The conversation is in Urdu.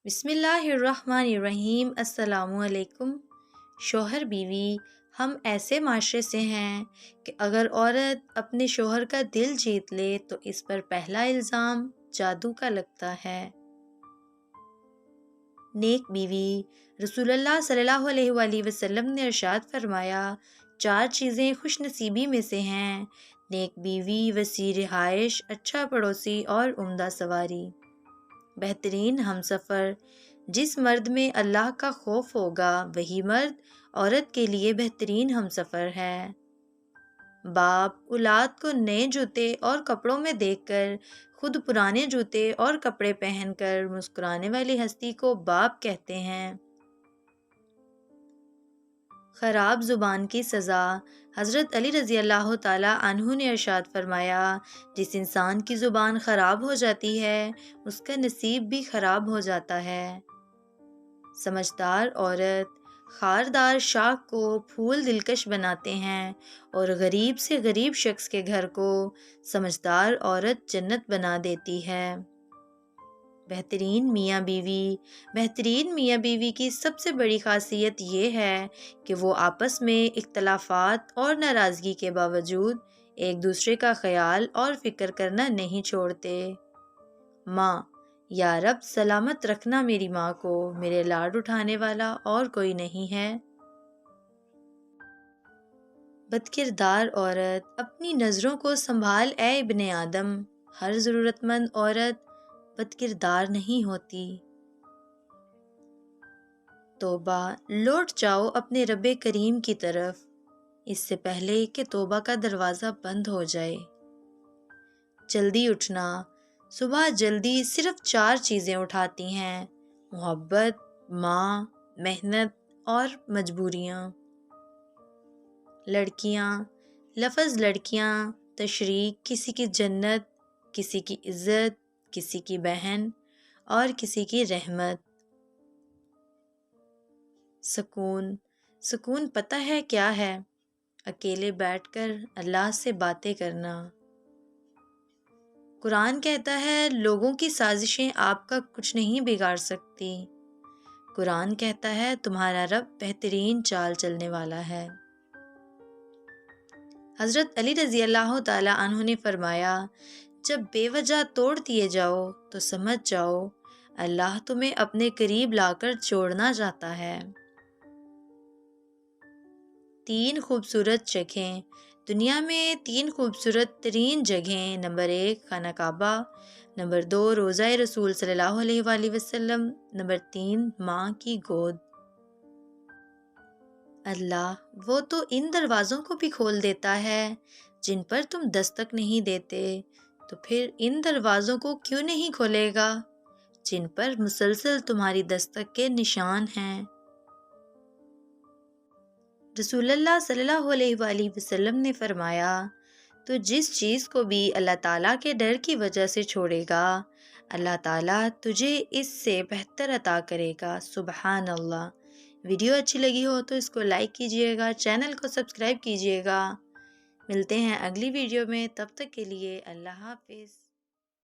بسم اللہ الرحمن الرحیم۔ السلام علیکم۔ شوہر بیوی ہم ایسے معاشرے سے ہیں کہ اگر عورت اپنے شوہر کا دل جیت لے تو اس پر پہلا الزام جادو کا لگتا ہے۔ نیک بیوی رسول اللہ صلی اللہ علیہ وآلہ وسلم نے ارشاد فرمایا، 4 چیزیں خوش نصیبی میں سے ہیں: نیک بیوی، وسیع رہائش، اچھا پڑوسی اور عمدہ سواری۔ بہترین ہمسفر، جس مرد میں اللہ کا خوف ہوگا وہی مرد عورت کے لیے بہترین ہمسفر ہے۔ باپ اولاد کو نئے جوتے اور کپڑوں میں دیکھ کر خود پرانے جوتے اور کپڑے پہن کر مسکرانے والی ہستی کو باپ کہتے ہیں۔ خراب زبان کی سزا، حضرت علی رضی اللہ تعالی عنہ نے ارشاد فرمایا، جس انسان کی زبان خراب ہو جاتی ہے اس کا نصیب بھی خراب ہو جاتا ہے۔ سمجھدار عورت خاردار شاخ کو پھول دلکش بناتے ہیں اور غریب سے غریب شخص کے گھر کو سمجھدار عورت جنت بنا دیتی ہے۔ بہترین میاں بیوی کی سب سے بڑی خاصیت یہ ہے کہ وہ آپس میں اختلافات اور ناراضگی کے باوجود ایک دوسرے کا خیال اور فکر کرنا نہیں چھوڑتے۔ ماں، یا رب سلامت رکھنا میری ماں کو، میرے لاڈ اٹھانے والا اور کوئی نہیں ہے۔ بدکردار عورت، اپنی نظروں کو سنبھال اے ابن آدم، ہر ضرورت مند عورت بدکردار نہیں ہوتی۔ توبہ، لوٹ جاؤ اپنے رب کریم کی طرف اس سے پہلے کہ توبہ کا دروازہ بند ہو جائے۔ جلدی اٹھنا، صبح جلدی صرف 4 چیزیں اٹھاتی ہیں: محبت، ماں، محنت اور مجبوریاں۔ لڑکیاں، لفظ لڑکیاں تشریح کسی کی جنت، کسی کی عزت، کسی کی بہن اور کسی کی رحمت۔ سکون پتہ ہے کیا ہے؟ اکیلے بیٹھ کر اللہ سے باتیں کرنا۔ قرآن کہتا ہے لوگوں کی سازشیں آپ کا کچھ نہیں بگاڑ سکتی۔ قرآن کہتا ہے تمہارا رب بہترین چال چلنے والا ہے۔ حضرت علی رضی اللہ تعالی عنہ نے فرمایا، جب بے وجہ توڑ دیے جاؤ تو سمجھ جاؤ اللہ تمہیں اپنے قریب لا کر جوڑنا چاہتا ہے۔ 3 خوبصورت جگہیں، دنیا میں 3 خوبصورت ترین جگہیں: نمبر 1 خانہ کعبہ، نمبر 2 روضہ رسول صلی اللہ علیہ وآلہ وسلم، نمبر 3 ماں کی گود۔ اللہ وہ تو ان دروازوں کو بھی کھول دیتا ہے جن پر تم دستک نہیں دیتے، تو پھر ان دروازوں کو کیوں نہیں کھولے گا جن پر مسلسل تمہاری دستک کے نشان ہیں۔ رسول اللہ صلی اللہ علیہ وآلہ وسلم نے فرمایا، تو جس چیز کو بھی اللہ تعالیٰ کے ڈر کی وجہ سے چھوڑے گا اللہ تعالیٰ تجھے اس سے بہتر عطا کرے گا۔ سبحان اللہ۔ ویڈیو اچھی لگی ہو تو اس کو لائک کیجئے گا، چینل کو سبسکرائب کیجئے گا۔ ملتے ہیں اگلی ویڈیو میں، تب تک کے لیے اللہ حافظ۔